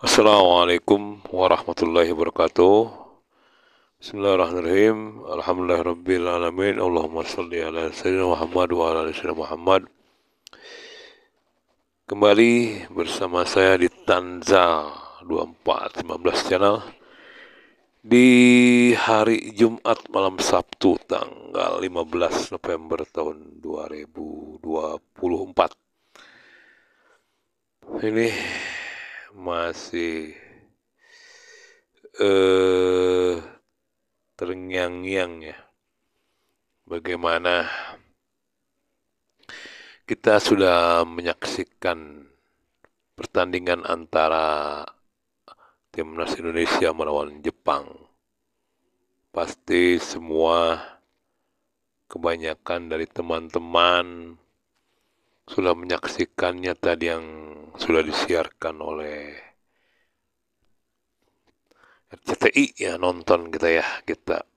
Assalamualaikum warahmatullahi wabarakatuh. Bismillahirrahmanirrahim. Alhamdulillahirabbil alamin. Allahumma shalli ala sayyidina Muhammad wa ala ali sayyidina Muhammad. Kembali bersama saya di Tanza 2415 channel di hari Jumat malam Sabtu tanggal 15 November tahun 2024. Ini masih eh terngiang-ngiang ya, bagaimana kita sudah menyaksikan pertandingan antara timnas Indonesia melawan Jepang. Pasti semua, kebanyakan dari teman-teman sudah menyaksikannya tadi yang sudah disiarkan oleh RCTI ya, nonton kita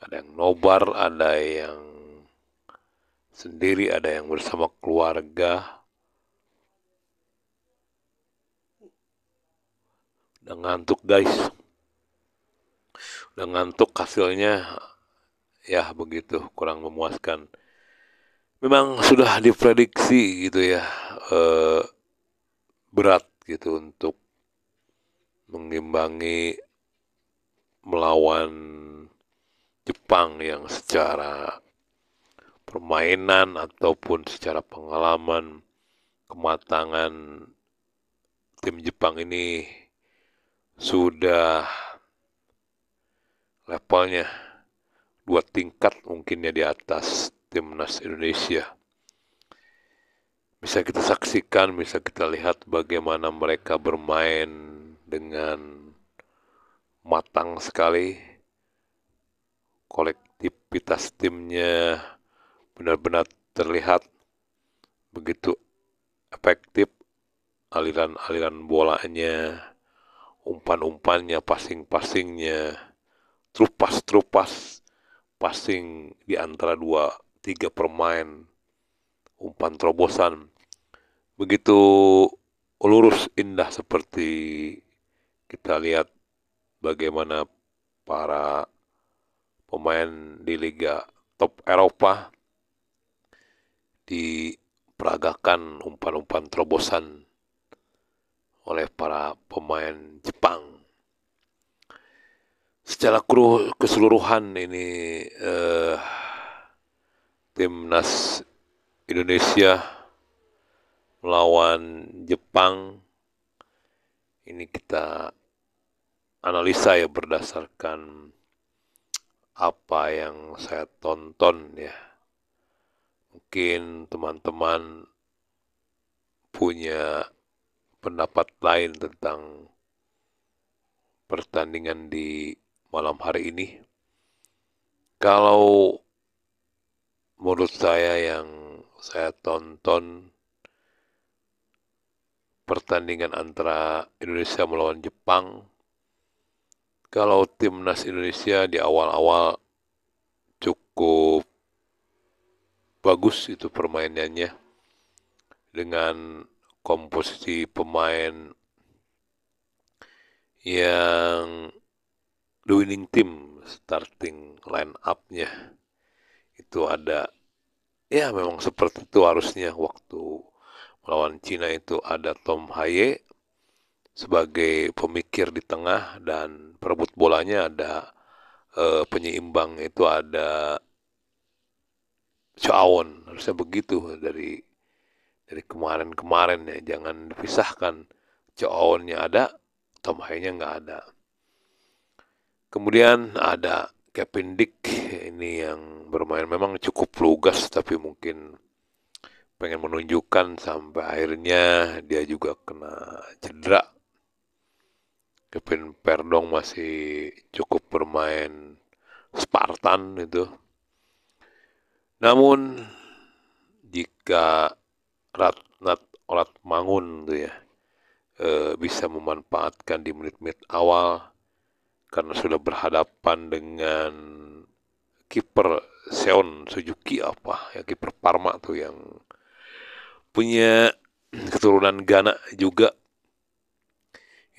ada yang nobar, ada yang sendiri, ada yang bersama keluarga. Udah ngantuk guys, udah ngantuk, hasilnya ya begitu, kurang memuaskan. Memang sudah diprediksi gitu ya, berat gitu untuk mengimbangi melawan Jepang yang secara permainan ataupun secara pengalaman, kematangan tim Jepang ini sudah levelnya 2 tingkat mungkin ya di atas timnas Indonesia. Bisa kita saksikan, bisa kita lihat bagaimana mereka bermain dengan matang sekali. Kolektivitas timnya benar-benar terlihat begitu efektif, aliran-aliran bolanya, umpan-umpannya, passing-passingnya, trupas-trupas, passing di antara 2-3 pemain, umpan terobosan, begitu lurus indah seperti kita lihat bagaimana para pemain di Liga Top Eropa diperagakan umpan-umpan terobosan oleh para pemain Jepang. Secara keseluruhan ini timnas Indonesia melawan Jepang ini kita analisa ya berdasarkan apa yang saya tonton ya. Mungkin teman-teman punya pendapat lain tentang pertandingan di malam hari ini. Kalau menurut saya yang saya tonton pertandingan antara Indonesia melawan Jepang, kalau timnas Indonesia di awal-awal cukup bagus itu permainannya dengan komposisi pemain yang the winning team, starting line up-nya itu ada, ya memang seperti itu harusnya. Waktu melawan Cina itu ada Tom Haye sebagai pemikir di tengah, dan perebut bolanya ada penyeimbang itu ada Choawon. Harusnya begitu dari kemarin-kemarin ya, jangan dipisahkan. Choawonnya ada, Tom Haye-nya nggak ada. Kemudian ada Kevin Dick, ini yang bermain memang cukup lugas, tapi mungkin pengen menunjukkan sampai akhirnya dia juga kena cedera. Kevin Perdong masih cukup bermain Spartan itu. Namun jika Ratnat Olatmangun tuh ya bisa memanfaatkan di menit-menit awal, karena sudah berhadapan dengan kiper Seon Suzuki apa ya, kiper Parma tuh yang punya keturunan Ghana juga.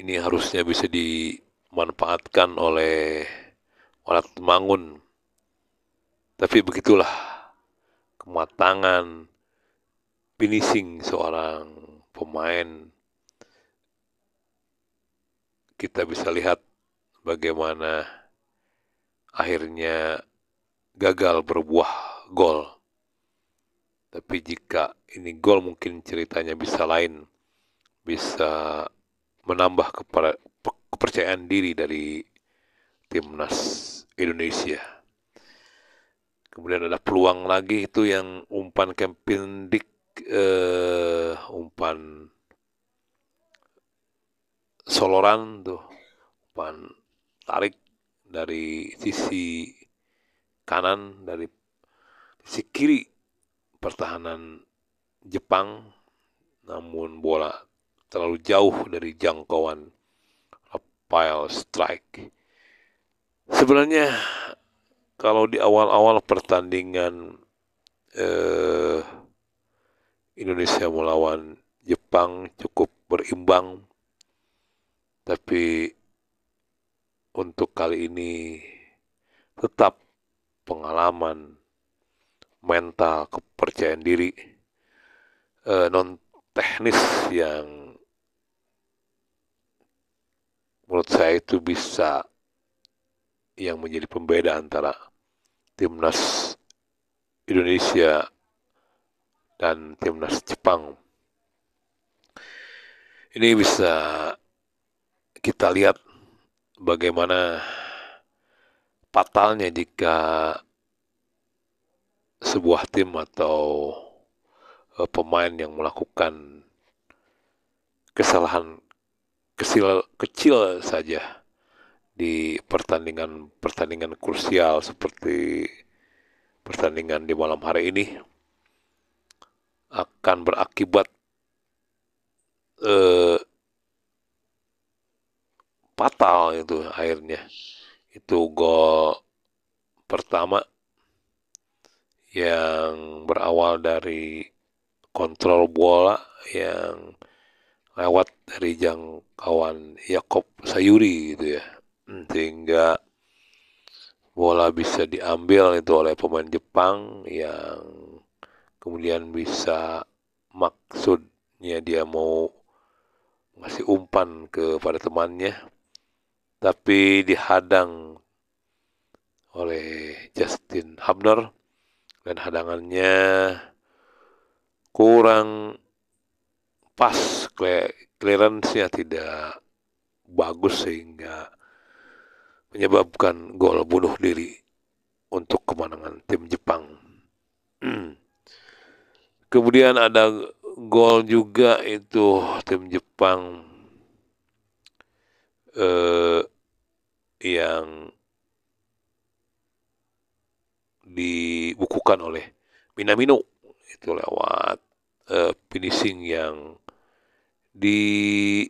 ini harusnya bisa dimanfaatkan oleh para Temanggung. Tapi begitulah kematangan finishing seorang pemain. Kita bisa lihat bagaimana akhirnya gagal berbuah gol. Tapi jika ini gol mungkin ceritanya bisa lain, bisa menambah kepercayaan diri dari timnas Indonesia. Kemudian ada peluang lagi itu yang umpan Kevin Dick, umpan soloran tuh, umpan tarik dari sisi kanan, dari sisi kiri pertahanan Jepang, namun bola terlalu jauh dari jangkauan Rafael Strike. Sebenarnya kalau di awal-awal pertandingan Indonesia melawan Jepang cukup berimbang, tapi untuk kali ini tetap pengalaman, mental, kepercayaan diri, non teknis yang menurut saya itu bisa yang menjadi pembeda antara timnas Indonesia dan timnas Jepang. Ini bisa kita lihat bagaimana fatalnya jika sebuah tim atau pemain yang melakukan kesalahan kecil saja di pertandingan krusial seperti pertandingan di malam hari ini akan berakibat fatal. Itu akhirnya itu gol pertama yang berawal dari kontrol bola yang lewat dari jangkauan Yakob Sayuri gitu ya, sehingga bola bisa diambil itu oleh pemain Jepang yang kemudian bisa maksudnya dia mau ngasih umpan kepada temannya, tapi dihadang oleh Justin Hubner dan hadangannya kurang pas, clearance-nya tidak bagus sehingga menyebabkan gol bunuh diri untuk kemenangan tim Jepang. Kemudian ada gol juga itu tim Jepang yang dibukukan oleh Minamino itu lewat finishing yang di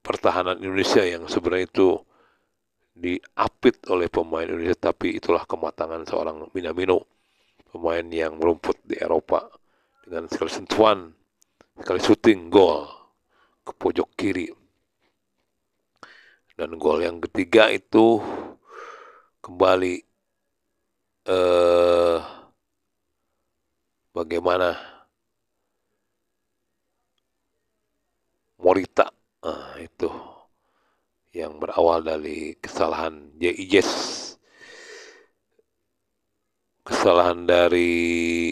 pertahanan Indonesia yang sebenarnya itu diapit oleh pemain Indonesia, tapi itulah kematangan seorang Minamino, pemain yang merumput di Eropa, dengan sekali sentuhan, sekali syuting gol ke pojok kiri. Dan gol yang ketiga itu kembali bagaimana Morita itu yang berawal dari kesalahan JIJS, kesalahan dari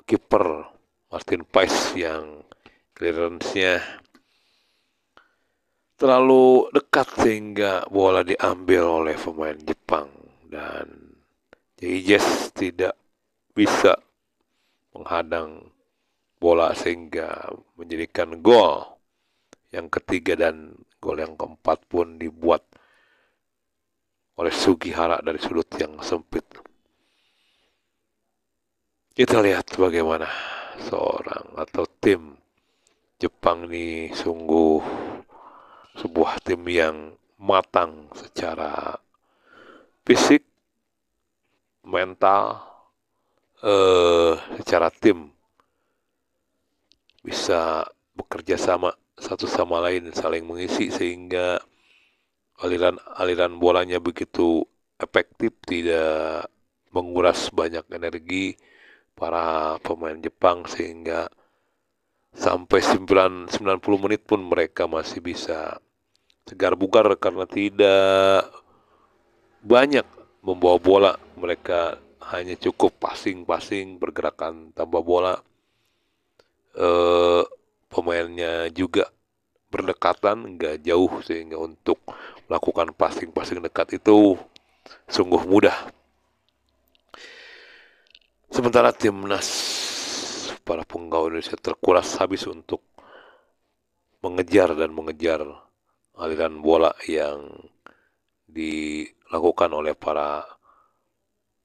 kiper Martin Paes yang clearance-nya terlalu dekat sehingga bola diambil oleh pemain Jepang dan JIJS tidak bisa menghadang bola sehingga menjadikan gol yang ketiga dan gol yang keempat pun dibuat oleh Sugihara dari sudut yang sempit. Kita lihat bagaimana seorang atau tim Jepang ini sungguh sebuah tim yang matang secara fisik, mental, secara tim. bisa bekerja sama satu sama lain, saling mengisi sehingga aliran bolanya begitu efektif, tidak menguras banyak energi para pemain Jepang, sehingga sampai 90 menit pun mereka masih bisa segar bugar karena tidak banyak membawa bola. Mereka hanya cukup passing pergerakan tanpa bola. Pemainnya juga berdekatan, nggak jauh, sehingga untuk melakukan passing dekat itu sungguh mudah. Sementara timnas para penggawa Indonesia terkuras habis untuk mengejar aliran bola yang dilakukan oleh para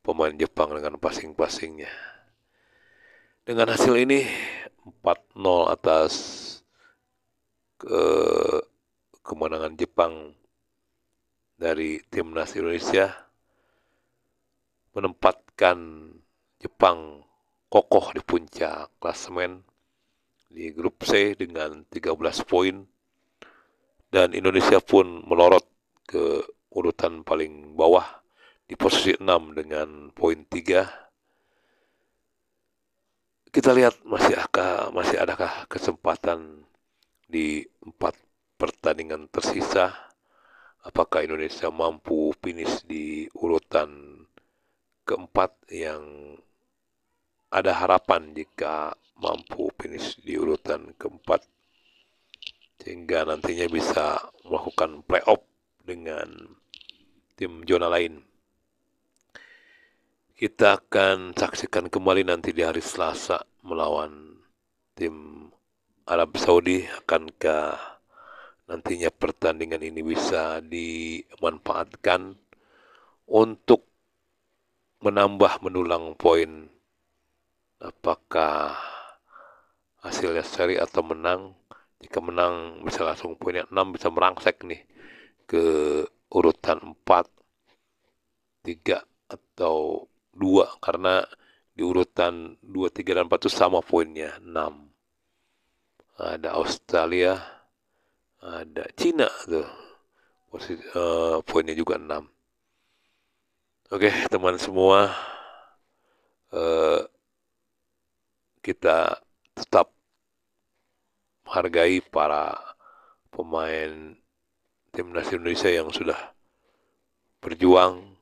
pemain Jepang dengan passingnya. Dengan hasil ini 4-0 atas kemenangan Jepang dari timnas Indonesia menempatkan Jepang kokoh di puncak klasemen di grup C dengan 13 poin, dan Indonesia pun melorot ke urutan paling bawah di posisi 6 dengan poin 3. Kita lihat masih adakah kesempatan di 4 pertandingan tersisa. Apakah Indonesia mampu finish di urutan keempat, yang ada harapan jika mampu finish di urutan keempat, sehingga nantinya bisa melakukan playoff dengan tim zona lain. Kita akan saksikan kembali nanti di hari Selasa melawan tim Arab Saudi. Akankah nantinya pertandingan ini bisa dimanfaatkan untuk mendulang poin? Apakah hasilnya seri atau menang? Jika menang bisa langsung poinnya 6, bisa merangsek nih ke urutan 4, 3 atau 2, karena di urutan 2, 3, dan 4 itu sama poinnya 6. Ada Australia, ada Cina tuh, poinnya juga 6. Oke teman semua, kita tetap menghargai para pemain timnas Indonesia yang sudah berjuang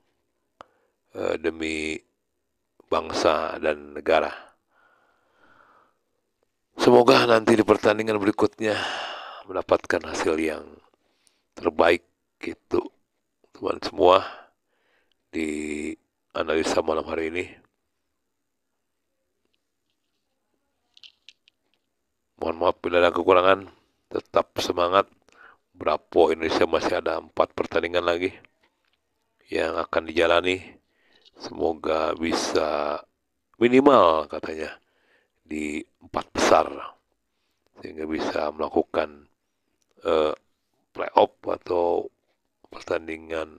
demi bangsa dan negara. Semoga nanti di pertandingan berikutnya mendapatkan hasil yang terbaik gitu teman semua di analisa malam hari ini. Mohon maaf bila ada kekurangan. Tetap semangat. Bravo Indonesia, masih ada 4 pertandingan lagi yang akan dijalani. Semoga bisa minimal katanya di 4 besar, sehingga bisa melakukan playoff atau pertandingan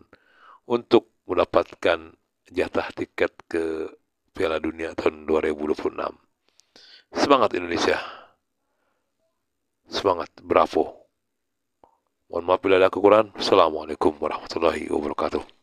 untuk mendapatkan jatah tiket ke Piala Dunia tahun 2026. Semangat Indonesia, semangat, bravo. Mohon maaf bila ada kekurangan. Assalamualaikum warahmatullahi wabarakatuh.